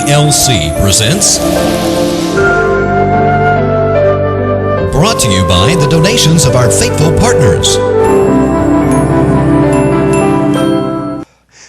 PLC presents, brought to you by the donations of our faithful partners.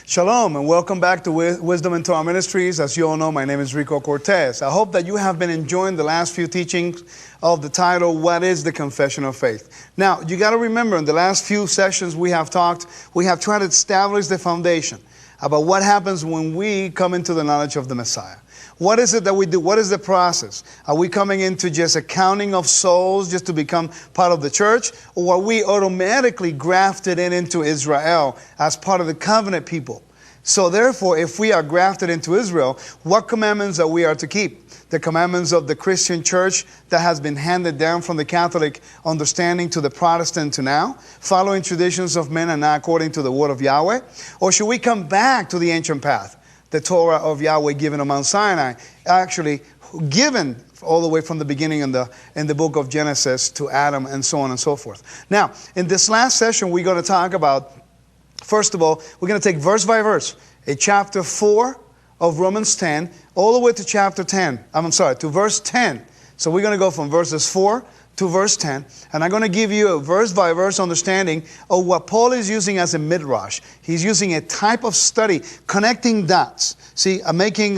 Shalom and welcome back to Wisdom and Torah Ministries. As you all know, my name is Rico Cortez. I hope that you have been enjoying the last few teachings of the title, What is the Confession of Faith? Now, you got to remember, in the last few sessions we have tried to establish the foundation about what happens when we come into the knowledge of the Messiah. What is it that we do? What is the process? Are we coming into just a counting of souls just to become part of the church? Or are we automatically grafted into Israel as part of the covenant people? So therefore, if we are grafted into Israel, what commandments are we to keep? The commandments of the Christian church that has been handed down from the Catholic understanding to the Protestant to now, following traditions of men and not according to the word of Yahweh? Or should we come back to the ancient path, the Torah of Yahweh given on Mount Sinai, actually given all the way from the beginning in the book of Genesis to Adam and so on and so forth? Now, in this last session, we're going to talk about, first of all, we're going to take verse by verse, chapter 4 of Romans 10, all the way to chapter 10. To verse 10. So we're going to go from verses 4 to verse 10. And I'm going to give you a verse by verse understanding of what Paul is using as a midrash. He's using a type of study, connecting dots. See, making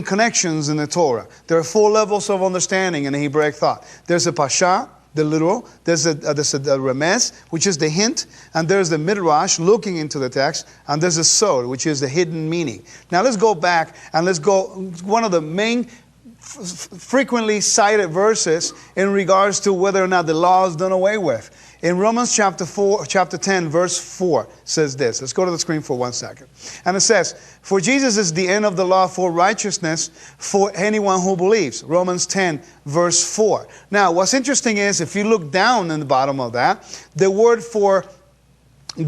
connections in the Torah. There are 4 levels of understanding in the Hebraic thought. There's a pasha, the literal, there's the remez, which is the hint, and there's the midrash, looking into the text, and there's the sod, which is the hidden meaning. Now let's go back and let's go, one of the main frequently cited verses in regards to whether or not the law is done away with. In Romans chapter 10, verse 4 says this. Let's go to the screen for 1 second. And it says, "For Jesus is the end of the law for righteousness for anyone who believes." Romans 10, verse 4. Now, what's interesting is, if you look down in the bottom of that, the word for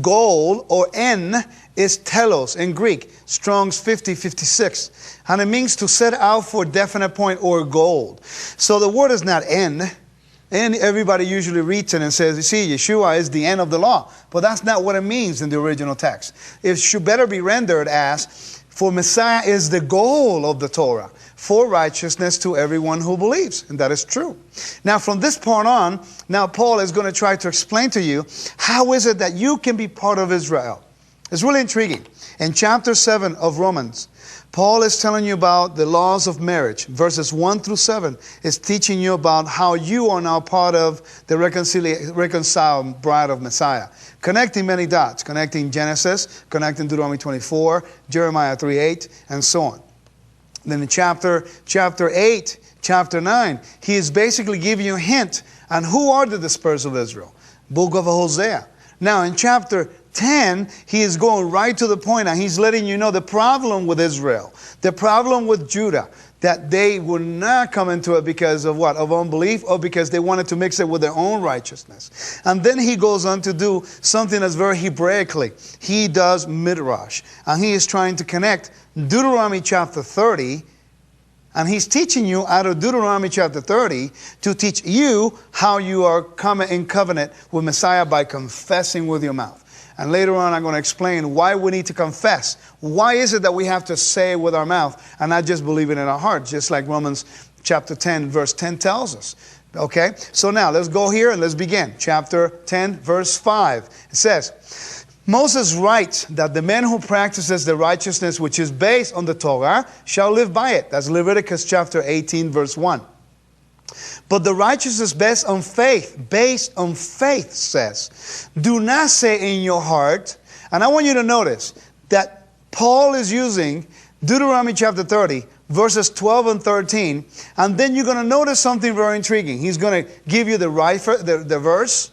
goal, or en, is telos in Greek, Strong's 5056. And it means to set out for a definite point or goal. So the word is not en. And everybody usually reads it and says, you see, Yashua is the end of the law. But that's not what it means in the original text. It should better be rendered as, for Messiah is the goal of the Torah, for righteousness to everyone who believes. And that is true. Now, from this point on, now Paul is going to try to explain to you, how is it that you can be part of Israel? It's really intriguing. In chapter 7 of Romans, Paul is telling you about the laws of marriage. Verses 1 through 7 is teaching you about how you are now part of the reconciled bride of Messiah. Connecting many dots. Connecting Genesis, connecting Deuteronomy 24, Jeremiah 3:8, and so on. Then in chapter 8, chapter 9, he is basically giving you a hint on who are the dispersed of Israel. Book of Hosea. Now in chapter 10, he is going right to the point, and he's letting you know the problem with Israel, the problem with Judah, that they would not come into it because of what? Of unbelief, or because they wanted to mix it with their own righteousness. And then he goes on to do something that's very Hebraically. He does midrash, and he is trying to connect Deuteronomy chapter 30, and he's teaching you out of Deuteronomy chapter 30 to teach you how you are coming in covenant with Messiah by confessing with your mouth. And later on, I'm going to explain why we need to confess. Why is it that we have to say with our mouth and not just believe it in our heart, just like Romans chapter 10, verse 10 tells us. Okay? So now, let's go here and let's begin. Chapter 10, verse 5. It says, "Moses writes that the man who practices the righteousness which is based on the Torah shall live by it." That's Leviticus chapter 18, verse 1. "But the righteousness based on faith says, do not say in your heart." And I want you to notice that Paul is using Deuteronomy chapter 30, verses 12 and 13. And then you're going to notice something very intriguing. He's going to give you the verse,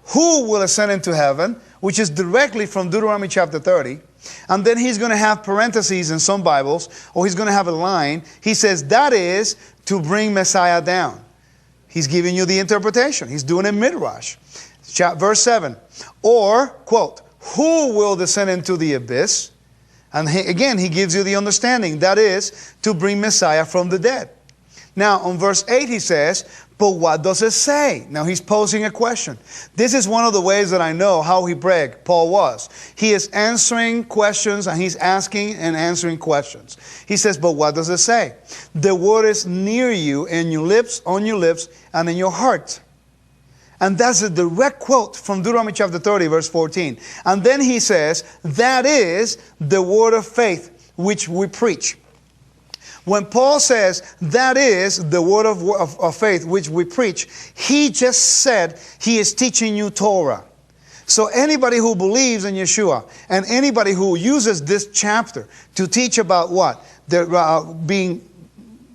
who will ascend into heaven, which is directly from Deuteronomy chapter 30. And then he's going to have parentheses in some Bibles, or he's going to have a line. He says, that is to bring Messiah down. He's giving you the interpretation. He's doing a midrash. Verse 7. Or, quote, who will descend into the abyss? And again, he gives you the understanding. That is to bring Messiah from the dead. Now, on verse 8, he says, But what does it say? Now he's posing a question. This is one of the ways that I know how Hebraic Paul was. He is answering questions, and he's asking and answering questions. He says, but what does it say? The word is near you, in your lips, on your lips, and in your heart. And that's a direct quote from Deuteronomy chapter 30, verse 14. And then he says, that is the word of faith which we preach. When Paul says, that is the word of faith which we preach, he just said he is teaching you Torah. So anybody who believes in Yeshua and anybody who uses this chapter to teach about what? Being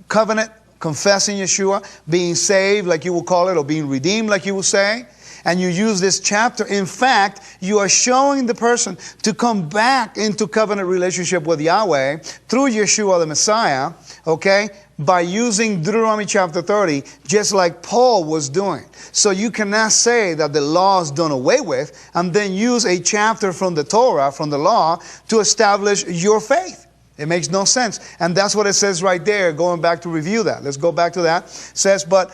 covenant, confessing Yeshua, being saved like you will call it, or being redeemed like you will say, and you use this chapter, in fact, you are showing the person to come back into covenant relationship with Yahweh through Yeshua the Messiah, okay, by using Deuteronomy chapter 30, just like Paul was doing. So you cannot say that the law is done away with and then use a chapter from the Torah, from the law, to establish your faith. It makes no sense. And that's what it says right there, going back to review that. Let's go back to that. It says, but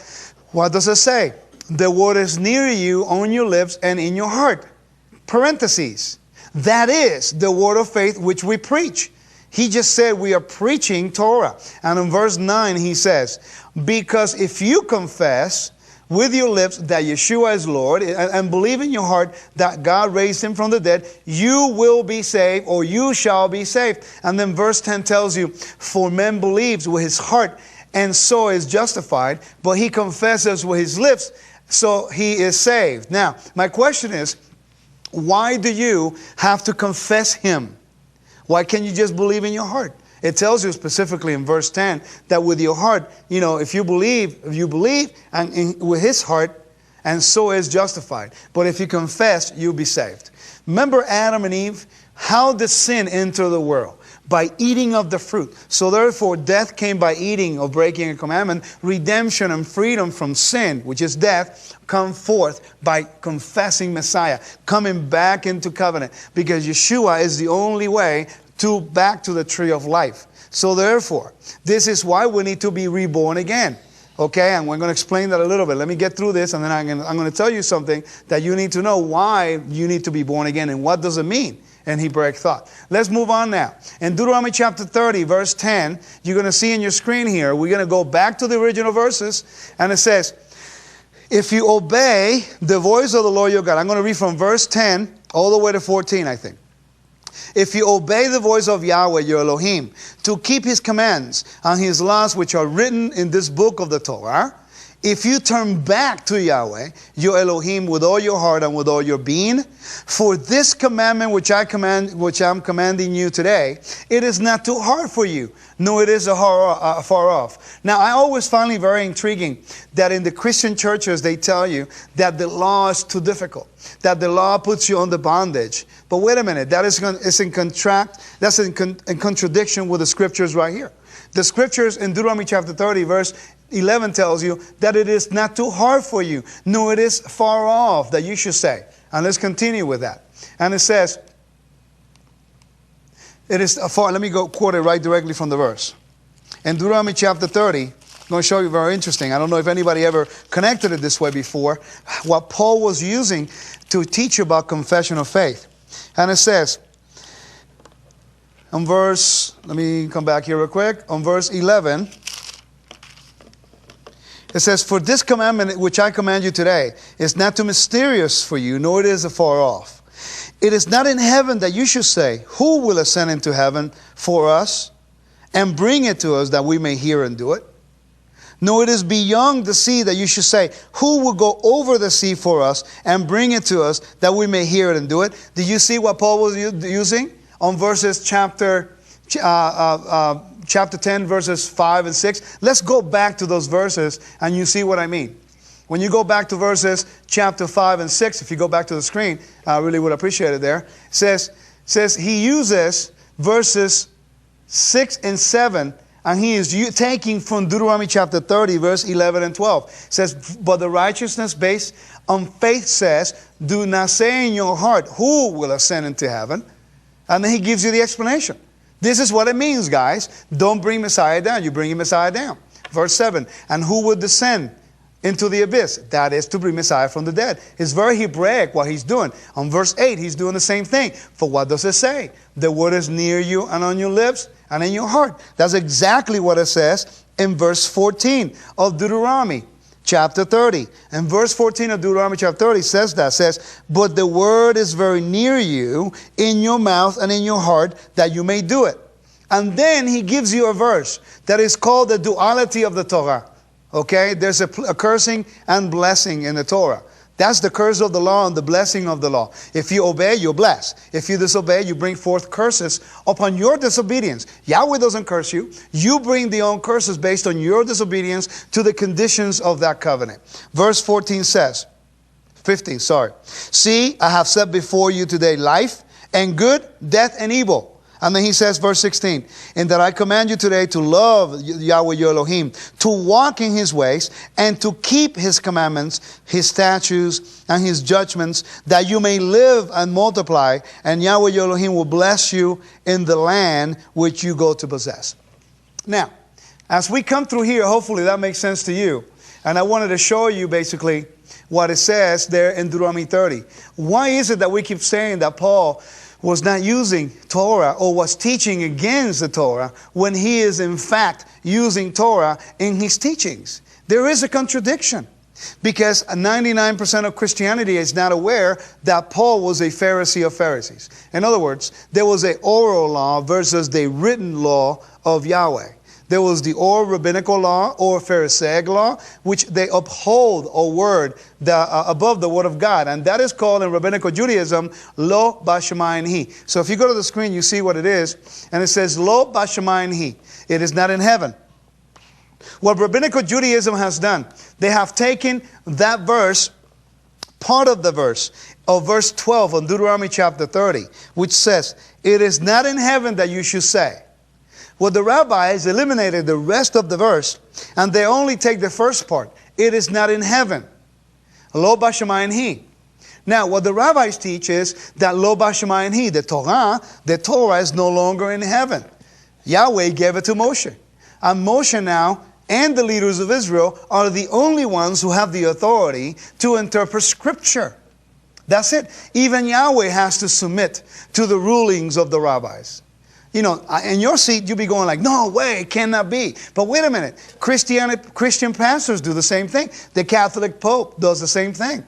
what does it say? The word is near you, on your lips, and in your heart. Parentheses. That is the word of faith which we preach. He just said we are preaching Torah. And in verse 9 he says, because if you confess with your lips that Yeshua is Lord and believe in your heart that God raised him from the dead, you will be saved, or you shall be saved. And then verse 10 tells you, for man believes with his heart and so is justified, but he confesses with his lips, so he is saved. Now, my question is, why do you have to confess him? Why can't you just believe in your heart? It tells you specifically in verse 10 that with your heart, if you believe and with his heart, and so is justified. But if you confess, you'll be saved. Remember Adam and Eve? How did sin enter the world? By eating of the fruit. So therefore, death came by eating or breaking a commandment. Redemption and freedom from sin, which is death, come forth by confessing Messiah, coming back into covenant. Because Yeshua is the only way back to the tree of life. So therefore, this is why we need to be reborn again. Okay, and we're going to explain that a little bit. Let me get through this, and then I'm going to tell you something that you need to know why you need to be born again and what does it mean in Hebraic thought. Let's move on now. In Deuteronomy chapter 30, verse 10, you're going to see in your screen here, we're going to go back to the original verses, and it says, if you obey the voice of the Lord your God, I'm going to read from verse 10 all the way to 14, I think. If you obey the voice of Yahweh, your Elohim, to keep his commands and his laws which are written in this book of the Torah, if you turn back to Yahweh, your Elohim, with all your heart and with all your being, for this commandment which I'm commanding you today, it is not too hard for you, nor it is far off. Now, I always find it very intriguing that in the Christian churches they tell you that the law is too difficult, that the law puts you under bondage. But wait a minute, that's in contradiction with the scriptures right here. The scriptures in Deuteronomy chapter 30, verse 11 tells you that it is not too hard for you, nor it is far off, that you should say. And let's continue with that. And it says, it is far, let me go quote it right directly from the verse. In Deuteronomy chapter 30, I'm going to show you very interesting. I don't know if anybody ever connected it this way before, what Paul was using to teach about confession of faith. And it says, on verse, let me come back here real quick. On verse 11, it says, for this commandment which I command you today is not too mysterious for you, nor it is afar off. It is not in heaven that you should say, who will ascend into heaven for us and bring it to us that we may hear and do it? Nor it is beyond the sea that you should say, who will go over the sea for us and bring it to us that we may hear it and do it? Did you see what Paul was using? On verses chapter 10, verses 5 and 6. Let's go back to those verses and you see what I mean. When you go back to verses chapter 5 and 6, if you go back to the screen, I really would appreciate it there. It says he uses verses 6 and 7, and he is taking from Deuteronomy chapter 30, verse 11 and 12. It says, but the righteousness based on faith says, do not say in your heart, who will ascend into heaven? And then he gives you the explanation. This is what it means, guys. Don't bring Messiah down. You bring Messiah down. Verse 7. And who would descend into the abyss. That is to bring Messiah from the dead. It's very Hebraic what he's doing. On verse 8, he's doing the same thing. For what does it say? The word is near you and on your lips and in your heart. That's exactly what it says in verse 14 of Deuteronomy chapter 30. And verse 14 of Deuteronomy chapter 30 says, but the word is very near you, in your mouth and in your heart, that you may do it. And then he gives you a verse that is called the duality of the Torah. Okay, there's a cursing and blessing in the Torah. That's the curse of the law and the blessing of the law. If you obey, you're blessed. If you disobey, you bring forth curses upon your disobedience. Yahweh doesn't curse you. You bring the own curses based on your disobedience to the conditions of that covenant. Verse 15 says, see, I have set before you today life and good, death and evil. And then he says, verse 16, and that I command you today to love Yahweh your Elohim, to walk in his ways, and to keep his commandments, his statutes, and his judgments, that you may live and multiply, and Yahweh your Elohim will bless you in the land which you go to possess. Now, as we come through here, hopefully that makes sense to you. And I wanted to show you basically what it says there in Deuteronomy 30. Why is it that we keep saying that Paul was not using Torah or was teaching against the Torah when he is in fact using Torah in his teachings? There is a contradiction, because 99% of Christianity is not aware that Paul was a Pharisee of Pharisees. In other words, there was an oral law versus the written law of Yahweh. There was the oral rabbinical law or Pharisaic law, which they uphold a word above the word of God. And that is called in rabbinical Judaism, lo bashamayim hi. So if you go to the screen, you see what it is. And it says, lo bashamayim hi. It is not in heaven. What rabbinical Judaism has done, they have taken that verse, part of the verse, of verse 12 on Deuteronomy chapter 30, which says, it is not in heaven that you should say. Well, the rabbis eliminated the rest of the verse, and they only take the first part. It is not in heaven. Lo bashamayim hi. Now, what the rabbis teach is that lo bashamayim hi, the Torah is no longer in heaven. Yahweh gave it to Moshe. And Moshe now and the leaders of Israel are the only ones who have the authority to interpret Scripture. That's it. Even Yahweh has to submit to the rulings of the rabbis. You know, in your seat, you'll be going like, no way, it cannot be. But wait a minute. Christian pastors do the same thing. The Catholic Pope does the same thing.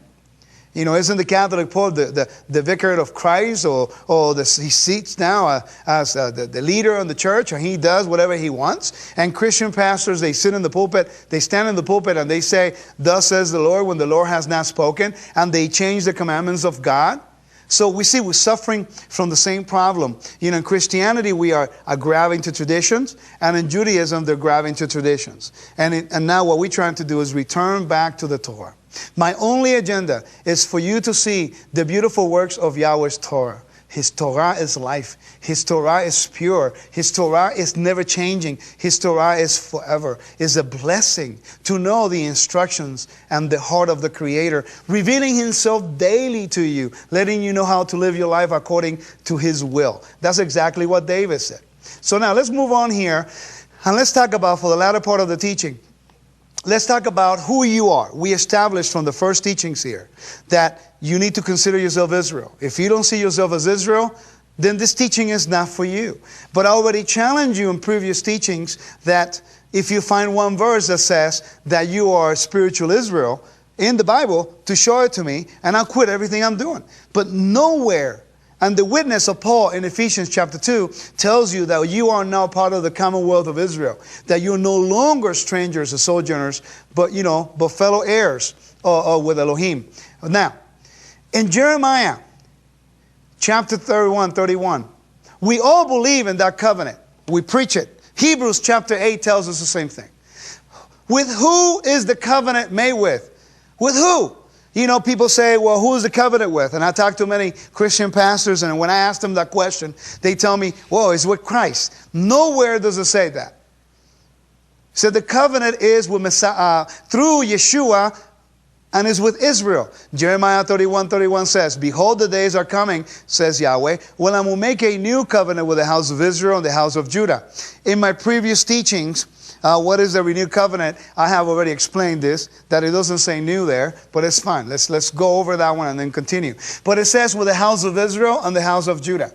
You know, isn't the Catholic Pope the vicar of Christ? Or he seats now as the leader in the church, and he does whatever he wants. And Christian pastors, they sit in the pulpit, they stand in the pulpit, and they say, thus says the Lord, when the Lord has not spoken. And they change the commandments of God. So we see we're suffering from the same problem. You know, in Christianity, we are grabbing to traditions. And in Judaism, they're grabbing to traditions. And now what we're trying to do is return back to the Torah. My only agenda is for you to see the beautiful works of Yahweh's Torah. His Torah is life. His Torah is pure. His Torah is never changing. His Torah is forever. It's a blessing to know the instructions and the heart of the Creator, revealing Himself daily to you, letting you know how to live your life according to His will. That's exactly what David said. So now let's move on here, and let's talk about, for the latter part of the teaching, let's talk about who you are. We established from the first teachings here that you need to consider yourself Israel. If you don't see yourself as Israel, then this teaching is not for you. But I already challenged you in previous teachings that if you find one verse that says that you are spiritual Israel in the Bible, to show it to me, and I'll quit everything I'm doing. But nowhere. And the witness of Paul in Ephesians chapter 2 tells you that you are now part of the commonwealth of Israel. That you're no longer strangers or sojourners, but fellow heirs with Elohim. Now, in Jeremiah chapter 31, we all believe in that covenant. We preach it. Hebrews chapter 8 tells us the same thing. With who is the covenant made with? With who? You know, people say, well, who is the covenant with? And I talk to many Christian pastors, and when I ask them that question, they tell me, well, it's with Christ. Nowhere does it say that. It said the covenant is with Messiah, through Yashua, and is with Israel. Jeremiah 31:31 says, behold, the days are coming, says Yahweh, when I will make a new covenant with the house of Israel and the house of Judah. In my previous teachings, What is the renewed covenant? I have already explained this, that it doesn't say new there, but it's fine. Let's go over that one and then continue. But it says with the house of Israel and the house of Judah.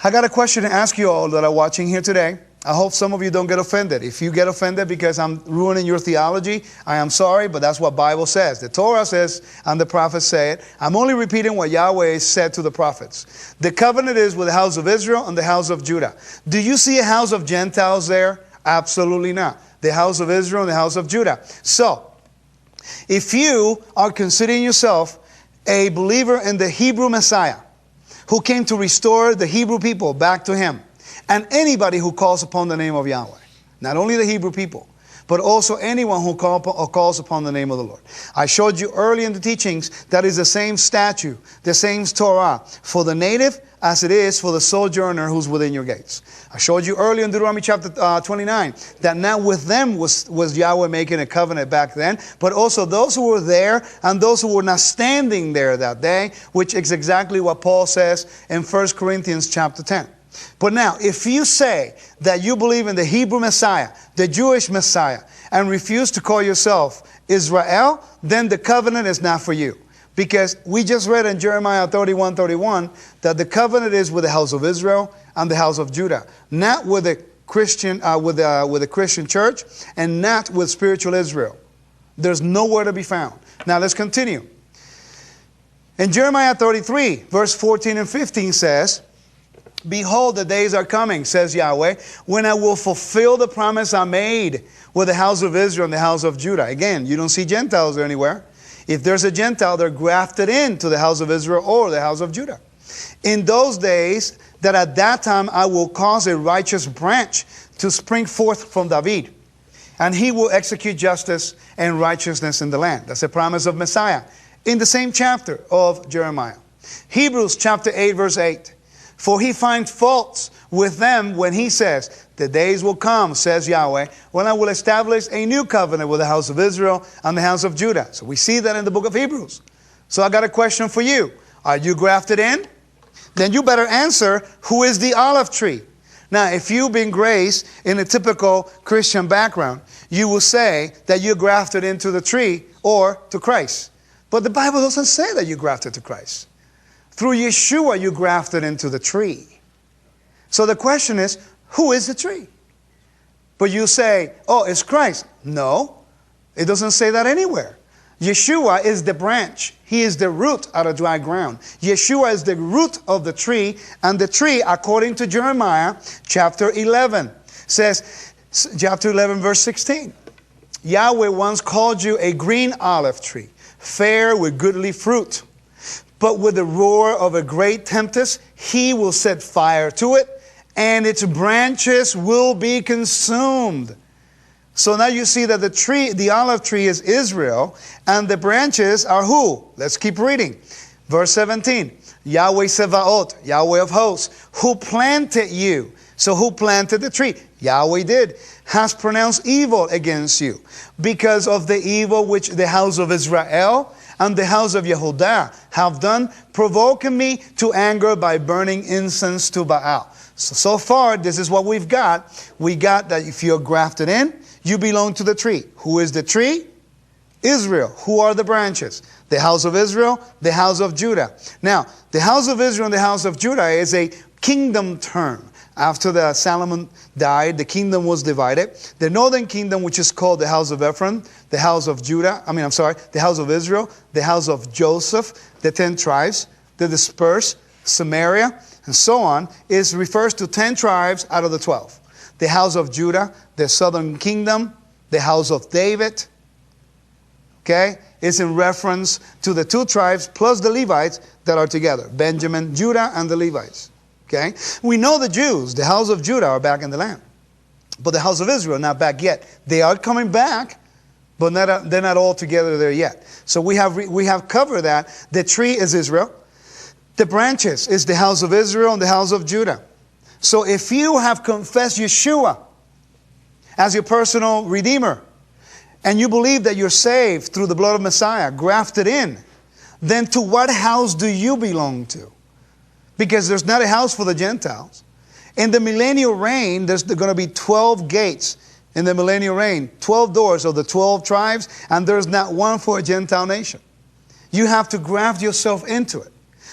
I got a question to ask you all that are watching here today. I hope some of you don't get offended. If you get offended because I'm ruining your theology, I am sorry, but that's what Bible says. The Torah says, and the prophets say it. I'm only repeating what Yahweh said to the prophets. The covenant is with the house of Israel and the house of Judah. Do you see a house of Gentiles there? Absolutely not. The house of Israel and the house of Judah. So, if you are considering yourself a believer in the Hebrew Messiah, who came to restore the Hebrew people back to Him, and anybody who calls upon the name of Yahweh, not only the Hebrew people, but also anyone who calls upon the name of the Lord. I showed you early in the teachings that is the same statute, the same Torah for the native as it is for the sojourner who's within your gates. I showed you early in Deuteronomy chapter 29 that now with them was Yahweh making a covenant back then, but also those who were there and those who were not standing there that day, which is exactly what Paul says in 1 Corinthians chapter 10. But now, if you say that you believe in the Hebrew Messiah, the Jewish Messiah, and refuse to call yourself Israel, then the covenant is not for you. Because we just read in Jeremiah 31:31 that the covenant is with the house of Israel and the house of Judah, not with the Christian with the Christian church, and not with spiritual Israel. There's nowhere to be found. Now let's continue. In Jeremiah 33, verse 14 and 15 says, "Behold, the days are coming, says Yahweh, when I will fulfill the promise I made with the house of Israel and the house of Judah." Again, you don't see Gentiles there anywhere. If there's a Gentile, they're grafted into the house of Israel or the house of Judah. "In those days, that at that time I will cause a righteous branch to spring forth from David, and he will execute justice and righteousness in the land." That's a promise of Messiah in the same chapter of Jeremiah. Hebrews chapter 8, verse 8. "For he finds faults with them when he says, the days will come, says Yahweh, when I will establish a new covenant with the house of Israel and the house of Judah." So we see that in the book of Hebrews. So I got a question for you. Are you grafted in? Then you better answer, who is the olive tree? Now, if you've been graced in a typical Christian background, you will say that you're grafted into the tree or to Christ. But the Bible doesn't say that you're grafted to Christ. Through Yeshua, you grafted into the tree. So the question is, who is the tree? But you say, oh, it's Christ. No, it doesn't say that anywhere. Yeshua is the branch. He is the root out of dry ground. Yeshua is the root of the tree. And the tree, according to Jeremiah chapter 11, says, chapter 11, verse 16, "Yahweh once called you a green olive tree, fair with goodly fruit. But with the roar of a great tempest, he will set fire to it, and its branches will be consumed." So now you see that the tree, the olive tree, is Israel, and the branches are who? Let's keep reading. Verse 17. "Yahweh Sevaot, Yahweh of hosts, who planted you." So who planted the tree? Yahweh did. "Has pronounced evil against you, because of the evil which the house of Israel and the house of Yehudah have done, provoking me to anger by burning incense to Baal." So far, this is what we've got. We got that if you're grafted in, you belong to the tree. Who is the tree? Israel. Who are the branches? The house of Israel, the house of Judah. Now, the house of Israel and the house of Judah is a kingdom term. After Solomon died, the kingdom was divided. The northern kingdom, which is called the house of Ephraim, the house of Judah, the house of Israel, the house of Joseph, the 10 tribes, the dispersed, Samaria, and so on, refers to 10 tribes out of the 12. The house of Judah, the southern kingdom, the house of David, okay, is in reference to the 2 tribes plus the Levites that are together, Benjamin, Judah, and the Levites. Okay, we know the Jews, the house of Judah, are back in the land, but the house of Israel not back yet. They are coming back, but they're not all together there yet. So we have covered that. The tree is Israel. The branches is the house of Israel and the house of Judah. So if you have confessed Yeshua as your personal Redeemer, and you believe that you're saved through the blood of Messiah, grafted in, then to what house do you belong to? Because there's not a house for the Gentiles. In the millennial reign, there's going to be 12 gates in the millennial reign. 12 doors of the 12 tribes, and there's not one for a Gentile nation. You have to graft yourself into it.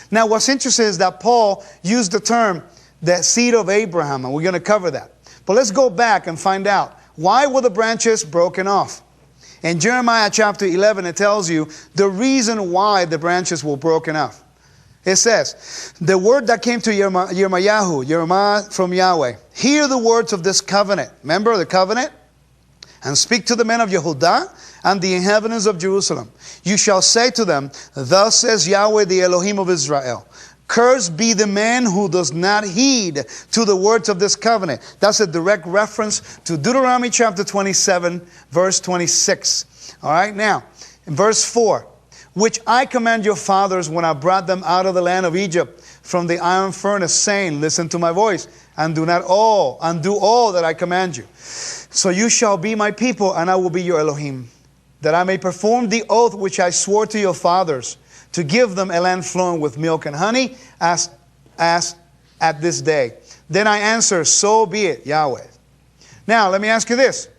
Now, what's interesting is that Paul used the term, the seed of Abraham, and we're going to cover that. But let's go back and find out, why were the branches broken off? In Jeremiah chapter 11, it tells you the reason why the branches were broken off. It says, the word that came to Jeremiah from Yahweh, hear the words of this covenant. Remember the covenant? And speak to the men of Yehudah and the inhabitants of Jerusalem. You shall say to them, thus says Yahweh, the Elohim of Israel, cursed be the man who does not heed to the words of this covenant. That's a direct reference to Deuteronomy chapter 27, verse 26. All right, now, in verse 4, which I command your fathers when I brought them out of the land of Egypt from the iron furnace, saying, listen to my voice, and do all that I command you. So you shall be my people, and I will be your Elohim, that I may perform the oath which I swore to your fathers, to give them a land flowing with milk and honey, as at this day. Then I answer, so be it, Yahweh. Now, let me ask you this.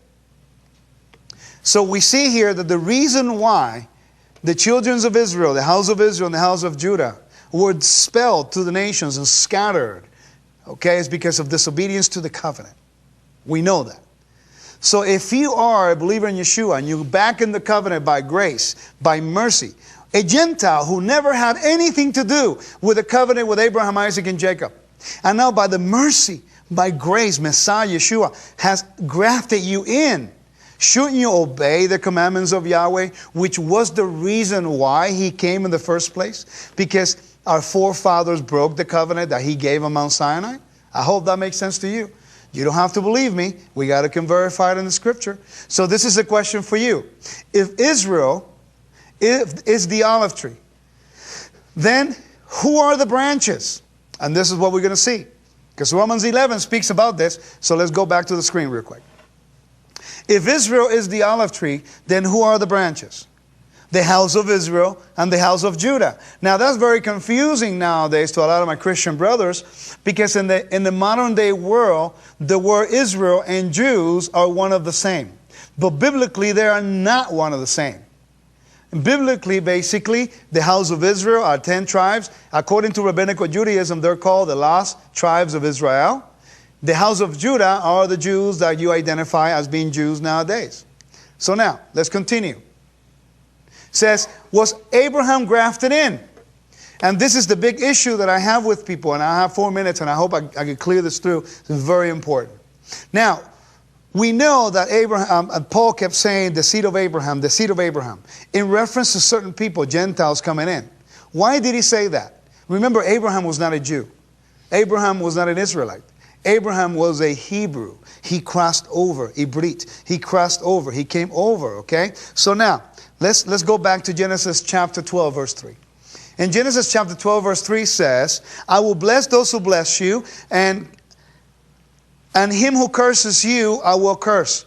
So we see here that the reason why the children of Israel, the house of Israel and the house of Judah, were expelled to the nations and scattered, okay, is because of disobedience to the covenant. We know that. So if you are a believer in Yeshua and you're back in the covenant by grace, by mercy, a Gentile who never had anything to do with the covenant with Abraham, Isaac, and Jacob, and now by the mercy, by grace, Messiah Yeshua has grafted you in. Shouldn't you obey the commandments of Yahweh, which was the reason why He came in the first place? Because our forefathers broke the covenant that He gave on Mount Sinai. I hope that makes sense to you. You don't have to believe me. We got to verify it in the Scripture. So this is a question for you. If Israel is the olive tree, then who are the branches? And this is what we're going to see. Because Romans 11 speaks about this. So let's go back to the screen real quick. If Israel is the olive tree, then who are the branches? The house of Israel and the house of Judah. Now that's very confusing nowadays to a lot of my Christian brothers, because in the modern day world, the word Israel and Jews are one of the same. But biblically, they are not one of the same. Biblically, basically, the house of Israel are 10 tribes. According to rabbinical Judaism, they're called the lost tribes of Israel. The house of Judah are the Jews that you identify as being Jews nowadays. So now, let's continue. It says, was Abraham grafted in? And this is the big issue that I have with people, and I have 4 minutes, and I hope I can clear this through. It's very important. Now, we know that Abraham, Paul kept saying the seed of Abraham, in reference to certain people, Gentiles coming in. Why did he say that? Remember, Abraham was not a Jew. Abraham was not an Israelite. Abraham was a Hebrew. He crossed over, Ibrit. He crossed over. He came over, okay? So now, let's go back to Genesis chapter 12, verse 3. In Genesis chapter 12, verse 3 says, I will bless those who bless you, and him who curses you I will curse.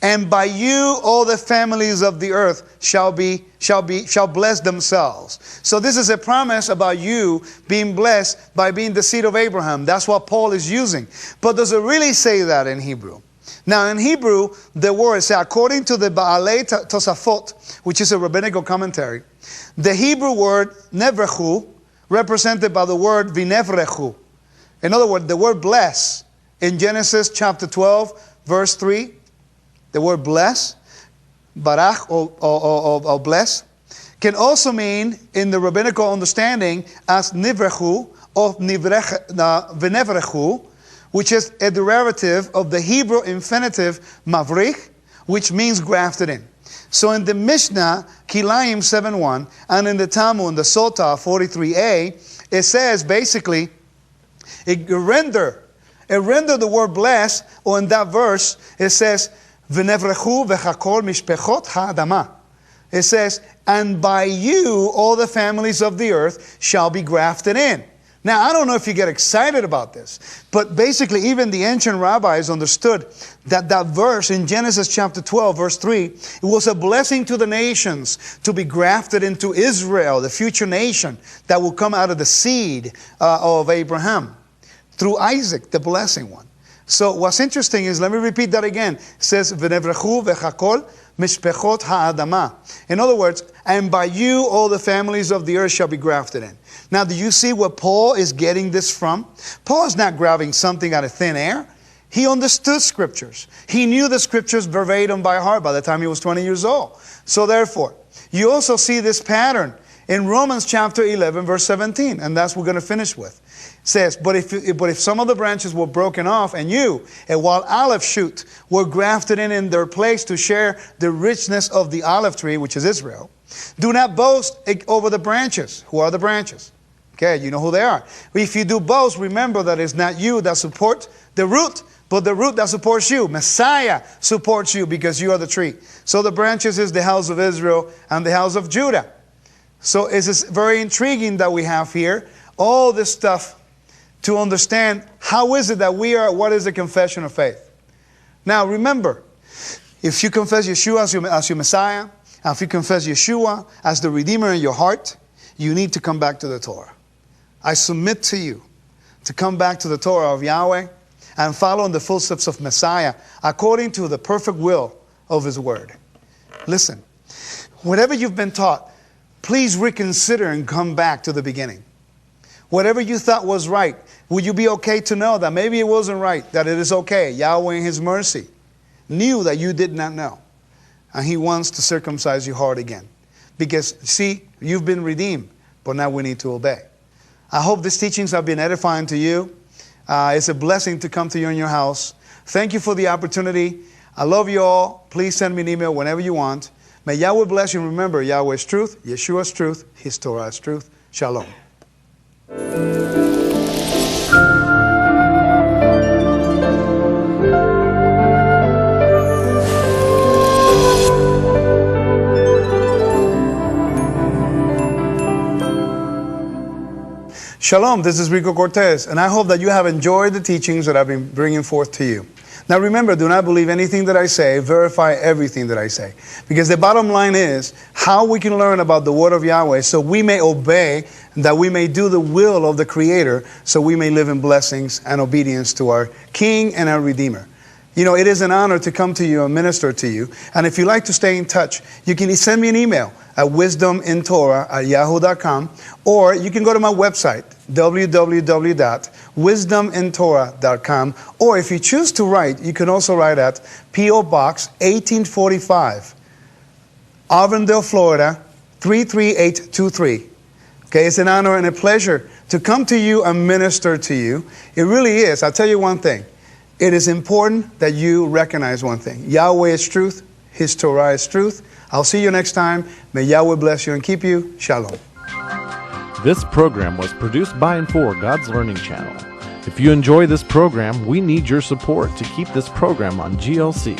And by you all the families of the earth shall bless themselves. So this is a promise about you being blessed by being the seed of Abraham. That's what Paul is using. But does it really say that in Hebrew? Now in Hebrew, the word says, according to the Baalei Tosafot, which is a rabbinical commentary, the Hebrew word nevrechu, represented by the word vinevrechu. In other words, the word bless in Genesis chapter 12, verse 3, the word bless, barach or bless, can also mean in the rabbinical understanding as nivrechu or v'nevrechu, which is a derivative of the Hebrew infinitive mavrich, which means grafted in. So in the Mishnah, Kilayim 7.1, and in the Talmud, in the Sotah 43a, it says basically, it render the word bless, or in that verse, it says, V'nevrechu v'chakol mishpechot ha'adama. It says, and by you all the families of the earth shall be grafted in. Now, I don't know if you get excited about this, but basically even the ancient rabbis understood that that verse in Genesis chapter 12, verse 3, it was a blessing to the nations to be grafted into Israel, the future nation that will come out of the seed of Abraham, through Isaac, the blessing one. So what's interesting is, let me repeat that again. It says, V'nevrechu v'chakol mishpechot ha'adama. In other words, and by you all the families of the earth shall be grafted in. Now, do you see where Paul is getting this from? Paul is not grabbing something out of thin air. He understood scriptures. He knew the scriptures verbatim by heart by the time he was 20 years old. So therefore, you also see this pattern in Romans chapter 11, verse 17, and that's what we're going to finish with. It says, but if some of the branches were broken off, and you, a wild olive shoot, were grafted in their place to share the richness of the olive tree, which is Israel, do not boast over the branches. Who are the branches? Okay, you know who they are. If you do boast, remember that it's not you that support the root, but the root that supports you. Messiah supports you because you are the tree. So the branches is the house of Israel and the house of Judah. So it's very intriguing that we have here all this stuff to understand how is it that we are, what is the confession of faith. Now remember, if you confess Yeshua as your Messiah, and if you confess Yeshua as the Redeemer in your heart, you need to come back to the Torah. I submit to you to come back to the Torah of Yahweh and follow in the footsteps of Messiah according to the perfect will of His Word. Listen, whatever you've been taught, please reconsider and come back to the beginning. Whatever you thought was right, would you be okay to know that maybe it wasn't right, that it is okay? Yahweh in His mercy knew that you did not know. And He wants to circumcise your heart again. Because, see, you've been redeemed, but now we need to obey. I hope these teachings have been edifying to you. It's a blessing to come to you in your house. Thank you for the opportunity. I love you all. Please send me an email whenever you want. May Yahweh bless you. Remember, Yahweh is truth, Yeshua is truth, His Torah is truth. Shalom. Shalom, this is Rico Cortez, and I hope that you have enjoyed the teachings that I've been bringing forth to you. Now remember, do not believe anything that I say, verify everything that I say. Because the bottom line is how we can learn about the Word of Yahweh so we may obey, that we may do the will of the Creator, so we may live in blessings and obedience to our King and our Redeemer. You know, it is an honor to come to you and minister to you. And if you'd like to stay in touch, you can send me an email at wisdomintorah@yahoo.com, or you can go to my website, www.wisdomintorah.com, or if you choose to write, you can also write at P.O. Box 1845, Auburndale, Florida, 33823. Okay, it's an honor and a pleasure to come to you and minister to you. It really is. I'll tell you one thing. It is important that you recognize one thing. Yahweh is truth. His Torah is truth. I'll see you next time. May Yahweh bless you and keep you. Shalom. This program was produced by and for God's Learning Channel. If you enjoy this program, we need your support to keep this program on GLC.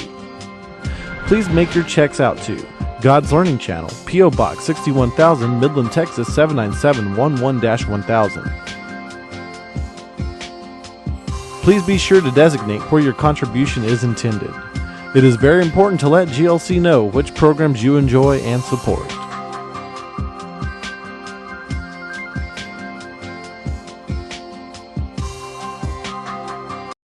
Please make your checks out to God's Learning Channel, P.O. Box 61,000, Midland, Texas 79711-1000. Please be sure to designate where your contribution is intended. It is very important to let GLC know which programs you enjoy and support.